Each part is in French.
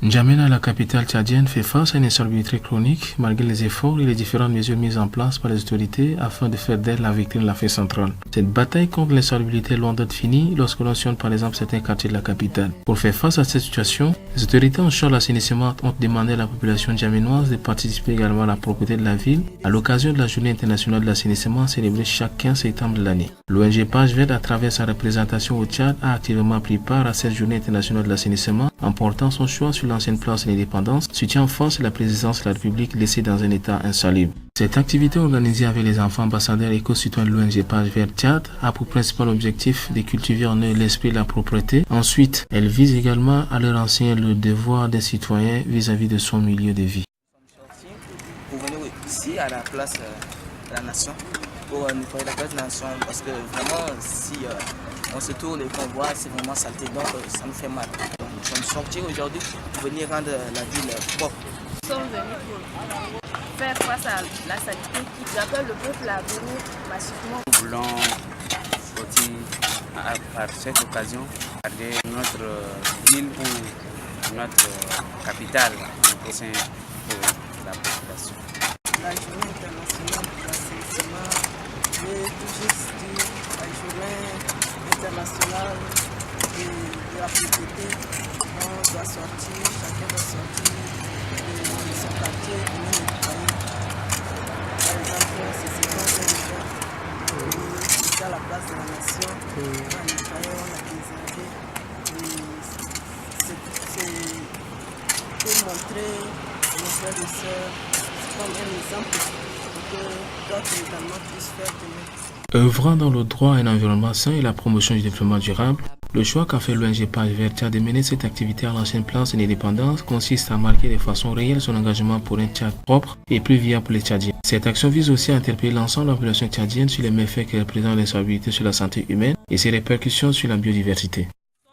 N'Djamena, la capitale tchadienne, fait face à une insalubrité chronique malgré les efforts et les différentes mesures mises en place par les autorités afin de faire d'elle la victime de l'Afrique centrale. Cette bataille contre l'insalubrité est loin d'être finie lorsque l'on sionne par exemple certains quartiers de la capitale. Pour faire face à cette situation, les autorités en charge de l'assainissement ont demandé à la population djamenoise de participer également à la propreté de la ville à l'occasion de la Journée internationale de l'assainissement célébrée chaque 15 septembre de l'année. L'ONG Page Verte, à travers sa représentation au Tchad, a activement pris part à cette Journée internationale de l'assainissement en portant son choix sur l'ancienne place de l'indépendance, soutien en force la présidence de la République laissée dans un état insalubre. Cette activité organisée avec les enfants ambassadeurs éco-citoyens de l'ONG Page Verte Tchad a pour principal objectif de cultiver en eux l'esprit de la propreté. Ensuite, elle vise également à leur enseigner le devoir des citoyens vis-à-vis de son milieu de vie. Pour venir ici à la place de la nation, pour nettoyer la place de la nation, parce que vraiment, si on se tourne et qu'on voit, c'est vraiment saleté, donc ça nous fait mal. Donc, nous sommes sortis aujourd'hui pour venir rendre la ville propre. Nous sommes venus pour faire face à la saleté qui appelle le peuple à venir massivement. Nous voulons sortir par cette occasion, garder notre ville ou notre capitale au sein de la population. La journée internationale de l'assainissement, j'ai tout juste dit la journée internationale de la propriété. On doit sortir, chacun doit sortir de son quartier pour nous nettoyer. Par exemple, c'est ce qu'on vient de faire. Ici à la place de la nation, on a nettoyé, on a préservé. C'est pour montrer aux frères et sœurs comme un exemple pour que d'autres également puissent faire de même. Œuvrant dans le droit à un environnement sain et la promotion du développement durable, le choix qu'a fait l'ONG Page Verte de mener cette activité à l'ancienne place de l'indépendance consiste à marquer de façon réelle son engagement pour un Tchad propre et plus viable pour les Tchadiens. Cette action vise aussi à interpeller l'ensemble de la population tchadienne sur les méfaits qu'elle représente l'insalubrité sur la santé humaine et ses répercussions sur la biodiversité.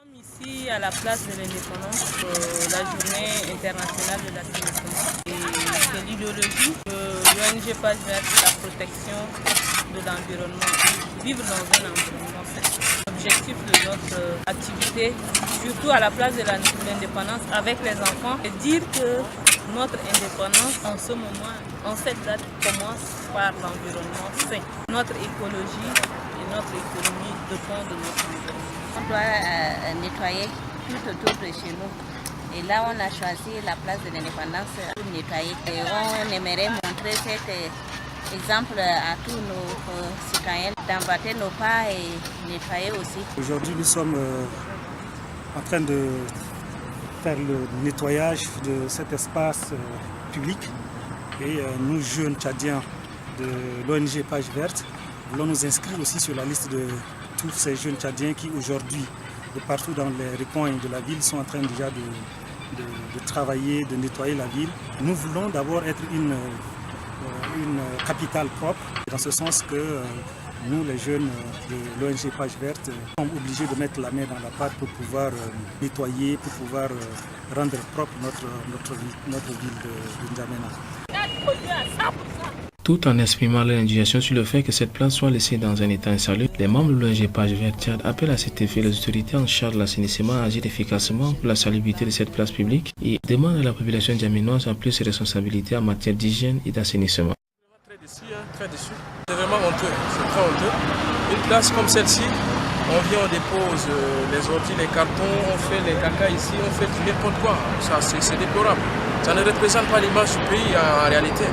Nous sommes ici à la place de l'indépendance pour la journée internationale de l'assainissement. C'est l'idéologie de l'ONG Page Verte, la protection de l'environnement, vivre dans un environnement sain. L'objectif de notre activité, surtout à la place de l'indépendance avec les enfants, est de dire que notre indépendance en ce moment, en cette date, commence par l'environnement sain. Notre écologie et notre économie dépendent de notre environnement. On doit nettoyer tout autour de chez nous. Et là, on a choisi la place de l'indépendance pour nettoyer. Et on aimerait montrer cet exemple à tous nos citoyens d'emboîter nos pas et nettoyer aussi. Aujourd'hui, nous sommes en train de faire le nettoyage de cet espace public. Et nous, jeunes Tchadiens de l'ONG Page Verte, voulons nous inscrire aussi sur la liste de tous ces jeunes Tchadiens qui aujourd'hui, de partout dans les recoins de la ville, sont en train déjà de travailler, de nettoyer la ville. Nous voulons d'abord être une capitale propre, dans ce sens que nous, les jeunes de l'ONG Page Verte, sommes obligés de mettre la main dans la pâte pour pouvoir nettoyer, pour pouvoir rendre propre notre ville de N'Djamena. Tout en exprimant leur indignation sur le fait que cette place soit laissée dans un état insalubre, les membres de l'ONG Page Verte Tchad appellent à cet effet les autorités en charge de l'assainissement à agir efficacement pour la salubrité de cette place publique et demandent à la population djamenoise à plus ses responsabilités en matière d'hygiène et d'assainissement. Très déçu. C'est vraiment honteux, c'est très honteux. Une place comme celle-ci, on vient, on dépose les orties, les cartons, on fait les caca ici, on fait n'importe quoi. Ça, c'est déplorable. Ça ne représente pas l'image du pays en réalité.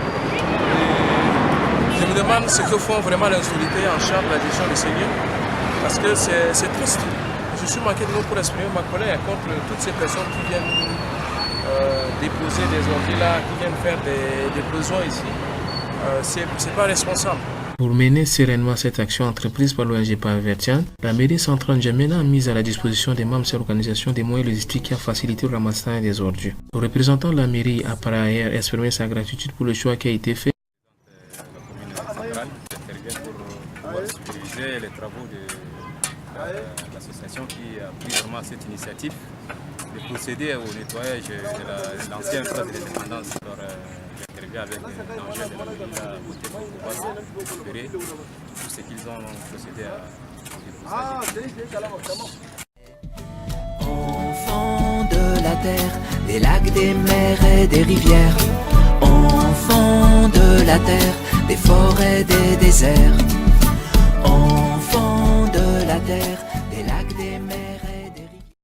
Je me demande ce que font vraiment les autorités en charge de la gestion de ces lieux, parce que c'est triste. Je suis manqué de mots pour exprimer ma colère contre toutes ces personnes qui viennent déposer des ordures là, qui viennent faire des besoins ici. C'est pas responsable. Pour mener sereinement cette action entreprise par l'ONG Page Verte Tchad, la mairie centrale N'Djamena a mis à la disposition des membres de cette organisation des moyens logistiques qui a facilité le ramassage des ordures. Le représentant de la mairie a par ailleurs exprimé sa gratitude pour le choix qui a été fait. Les travaux de l'association qui a pris vraiment cette initiative de procéder au nettoyage de l'ancienne place de l'indépendance. J'interviens avec l'enjeu de la mairie à côté pour pouvoir récupérer tout ce qu'ils ont procédé à déposer. Enfant de la terre et des lacs, des mers et des rivières, enfants de la terre, des forêts, des déserts.